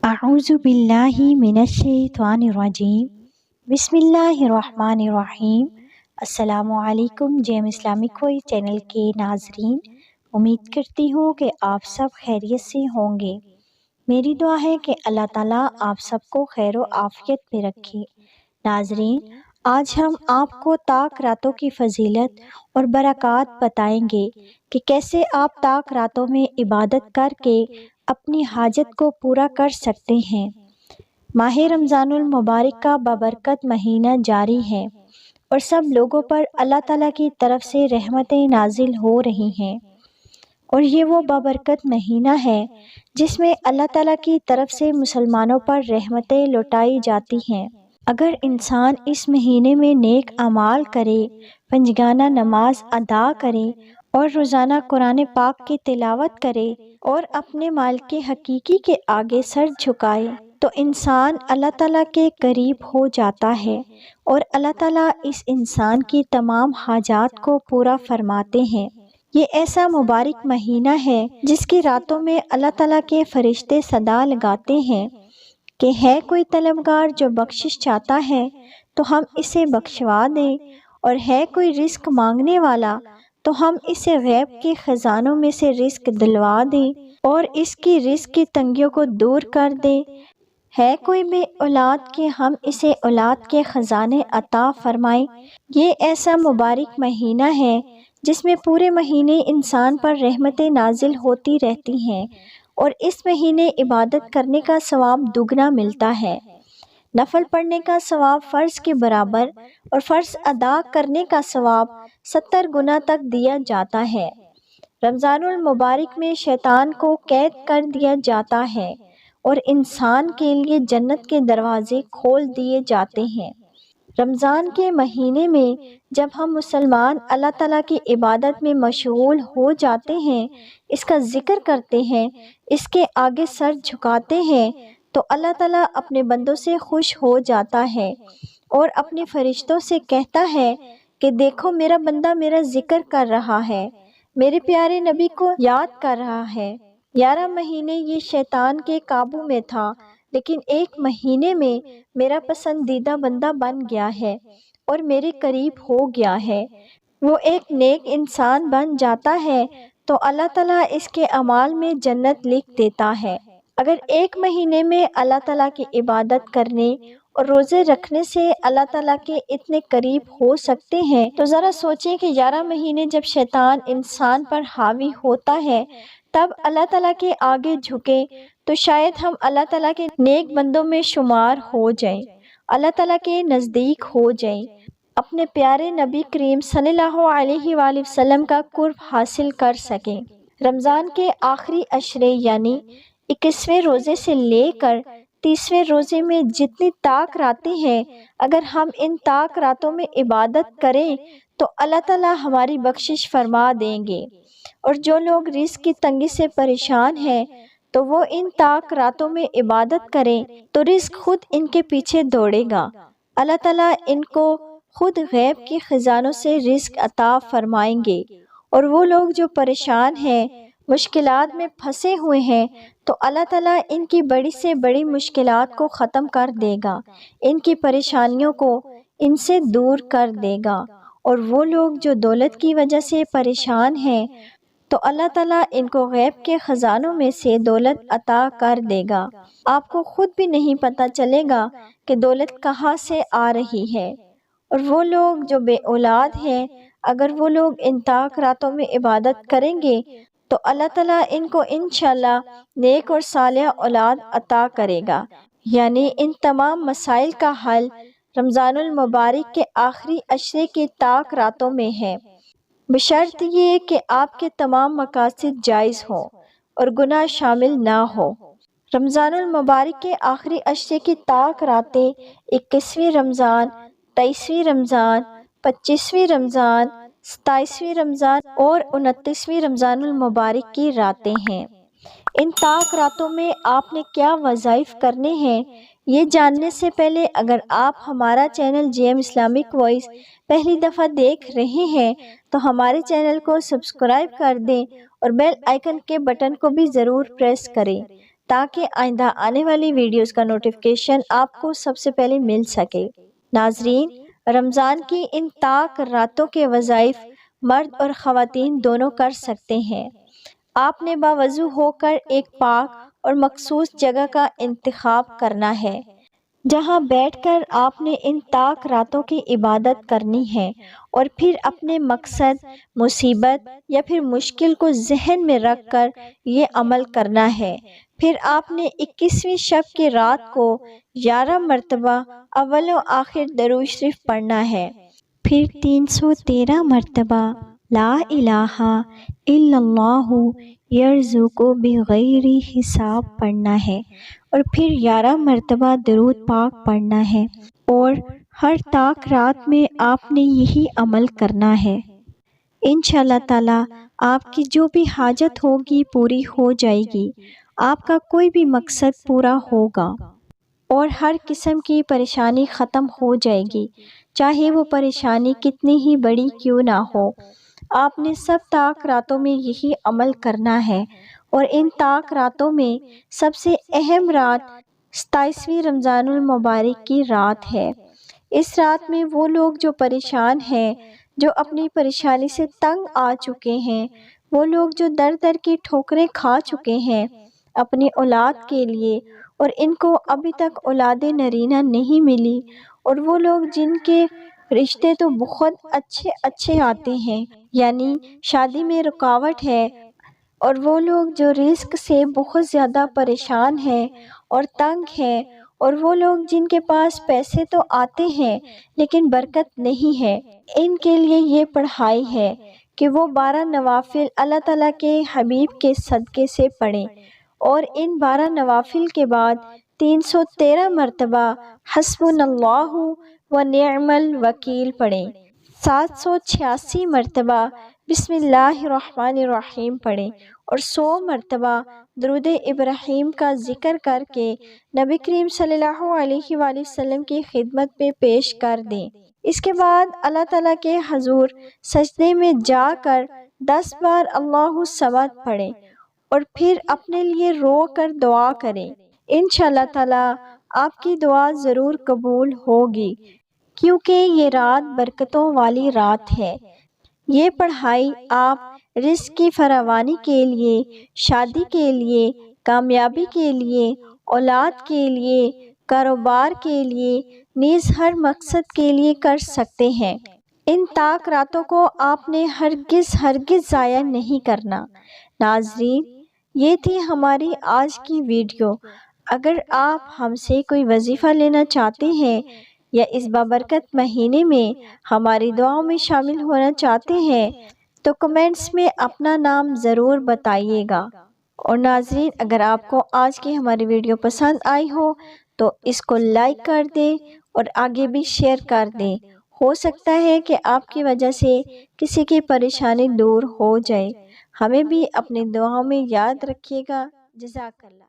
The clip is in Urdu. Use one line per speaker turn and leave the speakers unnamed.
اعوذ باللہ من الشیطان الرجیم بسم اللہ الرحمن الرحیم۔ السلام علیکم جیم اسلامک وائس چینل کے ناظرین، امید کرتی ہوں کہ آپ سب خیریت سے ہوں گے۔ میری دعا ہے کہ اللہ تعالیٰ آپ سب کو خیر و عافیت میں رکھے۔ ناظرین، آج ہم آپ کو طاق راتوں کی فضیلت اور برکات بتائیں گے کہ کیسے آپ طاق راتوں میں عبادت کر کے اپنی حاجت کو پورا کر سکتے ہیں۔ ماہ رمضان المبارک کا بابرکت مہینہ جاری ہے اور سب لوگوں پر اللہ تعالیٰ کی طرف سے رحمتیں نازل ہو رہی ہیں، اور یہ وہ بابرکت مہینہ ہے جس میں اللہ تعالیٰ کی طرف سے مسلمانوں پر رحمتیں لوٹائی جاتی ہیں۔ اگر انسان اس مہینے میں نیک اعمال کرے، پنجگانہ نماز ادا کرے اور روزانہ قرآن پاک کی تلاوت کرے اور اپنے مالک حقیقی کے آگے سر جھکائے تو انسان اللہ تعالیٰ کے قریب ہو جاتا ہے، اور اللہ تعالیٰ اس انسان کی تمام حاجات کو پورا فرماتے ہیں۔ یہ ایسا مبارک مہینہ ہے جس کی راتوں میں اللہ تعالیٰ کے فرشتے صدا لگاتے ہیں کہ ہے کوئی طلبگار جو بخشش چاہتا ہے تو ہم اسے بخشوا دیں، اور ہے کوئی رزق مانگنے والا تو ہم اسے غیب کے خزانوں میں سے رزق دلوا دیں اور اس کی رزق کی تنگیوں کو دور کر دیں۔ ہے کوئی بے اولاد کہ ہم اسے اولاد کے خزانے عطا فرمائیں۔ یہ ایسا مبارک مہینہ ہے جس میں پورے مہینے انسان پر رحمتیں نازل ہوتی رہتی ہیں، اور اس مہینے عبادت کرنے کا ثواب دگنا ملتا ہے۔ نفل پڑھنے کا ثواب فرض کے برابر اور فرض ادا کرنے کا ثواب 70 گنا تک دیا جاتا ہے۔ رمضان المبارک میں شیطان کو قید کر دیا جاتا ہے اور انسان کے لیے جنت کے دروازے کھول دیے جاتے ہیں۔ رمضان کے مہینے میں جب ہم مسلمان اللہ تعالیٰ کی عبادت میں مشغول ہو جاتے ہیں، اس کا ذکر کرتے ہیں، اس کے آگے سر جھکاتے ہیں، تو اللہ تعالیٰ اپنے بندوں سے خوش ہو جاتا ہے اور اپنے فرشتوں سے کہتا ہے کہ دیکھو میرا بندہ میرا ذکر کر رہا ہے، میرے پیارے نبی کو یاد کر رہا ہے۔ 11 مہینے یہ شیطان کے قابو میں تھا، لیکن ایک مہینے میں میرا پسندیدہ بندہ بن گیا ہے اور میرے قریب ہو گیا ہے۔ وہ ایک نیک انسان بن جاتا ہے تو اللہ تعالیٰ اس کے اعمال میں جنت لکھ دیتا ہے۔ اگر ایک مہینے میں اللہ تعالیٰ کی عبادت کرنے اور روزے رکھنے سے اللہ تعالیٰ کے اتنے قریب ہو سکتے ہیں تو ذرا سوچیں کہ 11 مہینے جب شیطان انسان پر حاوی ہوتا ہے تب اللہ تعالیٰ کے آگے جھکے تو شاید ہم اللہ تعالیٰ کے نیک بندوں میں شمار ہو جائیں، اللہ تعالیٰ کے نزدیک ہو جائیں، اپنے پیارے نبی کریم صلی اللہ علیہ وآلہ وسلم کا قرب حاصل کر سکیں۔ رمضان کے آخری عشرے یعنی 21ویں روزے سے لے کر 30ویں روزے میں جتنی طاق راتیں ہیں، اگر ہم ان طاق راتوں میں عبادت کریں تو اللہ تعالیٰ ہماری بخشش فرما دیں گے، اور جو لوگ رزق کی تنگی سے پریشان ہیں تو وہ ان طاق راتوں میں عبادت کریں تو رزق خود ان کے پیچھے دوڑے گا۔ اللہ تعالیٰ ان کو خود غیب کے خزانوں سے رزق عطا فرمائیں گے، اور وہ لوگ جو پریشان ہیں، مشکلات میں پھنسے ہوئے ہیں، تو اللہ تعالیٰ ان کی بڑی سے بڑی مشکلات کو ختم کر دے گا، ان کی پریشانیوں کو ان سے دور کر دے گا، اور وہ لوگ جو دولت کی وجہ سے پریشان ہیں تو اللہ تعالیٰ ان کو غیب کے خزانوں میں سے دولت عطا کر دے گا۔ آپ کو خود بھی نہیں پتہ چلے گا کہ دولت کہاں سے آ رہی ہے۔ اور وہ لوگ جو بے اولاد ہیں، اگر وہ لوگ ان طاق راتوں میں عبادت کریں گے تو اللہ تعالیٰ ان کو انشاءاللہ نیک اور صالح اولاد عطا کرے گا۔ یعنی ان تمام مسائل کا حل رمضان المبارک کے آخری عشرے کی طاق راتوں میں ہے، بشرط یہ کہ آپ کے تمام مقاصد جائز ہوں اور گناہ شامل نہ ہو۔ رمضان المبارک کے آخری عشرے کی طاق راتیں 21ویں رمضان، 23ویں رمضان، 25ویں رمضان، 27ویں رمضان اور 29ویں رمضان المبارک کی راتیں ہیں۔ ان طاق راتوں میں آپ نے کیا وظائف کرنے ہیں، یہ جاننے سے پہلے اگر آپ ہمارا چینل جیم اسلامک وائس پہلی دفعہ دیکھ رہے ہیں تو ہمارے چینل کو سبسکرائب کر دیں اور بیل آئیکن کے بٹن کو بھی ضرور پریس کریں تاکہ آئندہ آنے والی ویڈیوز کا نوٹیفیکیشن آپ کو سب سے پہلے مل سکے۔ ناظرین، رمضان کی ان طاق راتوں کے وظائف مرد اور خواتین دونوں کر سکتے ہیں۔ آپ نے باوضو ہو کر ایک پاک اور مخصوص جگہ کا انتخاب کرنا ہے، جہاں بیٹھ کر آپ نے ان طاق راتوں کی عبادت کرنی ہے، اور پھر اپنے مقصد، مصیبت یا پھر مشکل کو ذہن میں رکھ کر یہ عمل کرنا ہے۔ پھر آپ نے 21ویں شب کی رات کو 11 مرتبہ اول و آخر درود شریف پڑھنا ہے، پھر 313 مرتبہ لا الہ الا اللہ یرزق بغیر حساب پڑھنا ہے، اور پھر 11 مرتبہ درود پاک پڑھنا ہے، اور ہر طاق رات میں آپ نے یہی عمل کرنا ہے۔ انشاءاللہ تعالی آپ کی جو بھی حاجت ہوگی پوری ہو جائے گی، آپ کا کوئی بھی مقصد پورا ہوگا، اور ہر قسم کی پریشانی ختم ہو جائے گی، چاہے وہ پریشانی کتنی ہی بڑی کیوں نہ ہو۔ آپ نے سب طاق راتوں میں یہی عمل کرنا ہے، اور ان طاق راتوں میں سب سے اہم رات 27ویں رمضان المبارک کی رات ہے۔ اس رات میں وہ لوگ جو پریشان ہیں، جو اپنی پریشانی سے تنگ آ چکے ہیں، وہ لوگ جو در در کی ٹھوکریں کھا چکے ہیں اپنی اولاد کے لیے، اور ان کو ابھی تک اولاد نرینہ نہیں ملی، اور وہ لوگ جن کے رشتے تو بہت اچھے اچھے آتے ہیں، یعنی شادی میں رکاوٹ ہے، اور وہ لوگ جو رزق سے بہت زیادہ پریشان ہیں اور تنگ ہیں، اور وہ لوگ جن کے پاس پیسے تو آتے ہیں لیکن برکت نہیں ہے، ان کے لیے یہ پڑھائی ہے کہ وہ 12 نوافل اللہ تعالیٰ کے حبیب کے صدقے سے پڑھیں، اور ان 12 نوافل کے بعد 313 مرتبہ حسبنا اللہ و نعم الوکیل پڑھیں، 786 مرتبہ بسم اللہ الرحمن الرحیم پڑھیں، اور 100 مرتبہ درود ابراہیم کا ذکر کر کے نبی کریم صلی اللہ علیہ وآلہ وسلم کی خدمت میں پیش کر دیں۔ اس کے بعد اللہ تعالیٰ کے حضور سجدے میں جا کر 10 بار اللہ الصمد پڑھیں، اور پھر اپنے لیے رو کر دعا کریں۔ انشاءاللہ تعالیٰ آپ کی دعا ضرور قبول ہوگی، کیونکہ یہ رات برکتوں والی رات ہے۔ یہ پڑھائی آپ رزق کی فراوانی کے لیے، شادی کے لیے، کامیابی کے لیے، اولاد کے لیے، کاروبار کے لیے، نیز ہر مقصد کے لیے کر سکتے ہیں۔ ان طاق راتوں کو آپ نے ہرگز ضائع نہیں کرنا۔ ناظرین، یہ تھی ہماری آج کی ویڈیو۔ اگر آپ ہم سے کوئی وظیفہ لینا چاہتے ہیں یا اس بابرکت مہینے میں ہماری دعاؤں میں شامل ہونا چاہتے ہیں تو کمنٹس میں اپنا نام ضرور بتائیے گا۔ اور ناظرین، اگر آپ کو آج کی ہماری ویڈیو پسند آئی ہو تو اس کو لائک کر دیں اور آگے بھی شیئر کر دیں۔ ہو سکتا ہے کہ آپ کی وجہ سے کسی کی پریشانی دور ہو جائے۔ ہمیں بھی اپنی دعاؤں میں یاد رکھیے گا۔ جزاک اللہ۔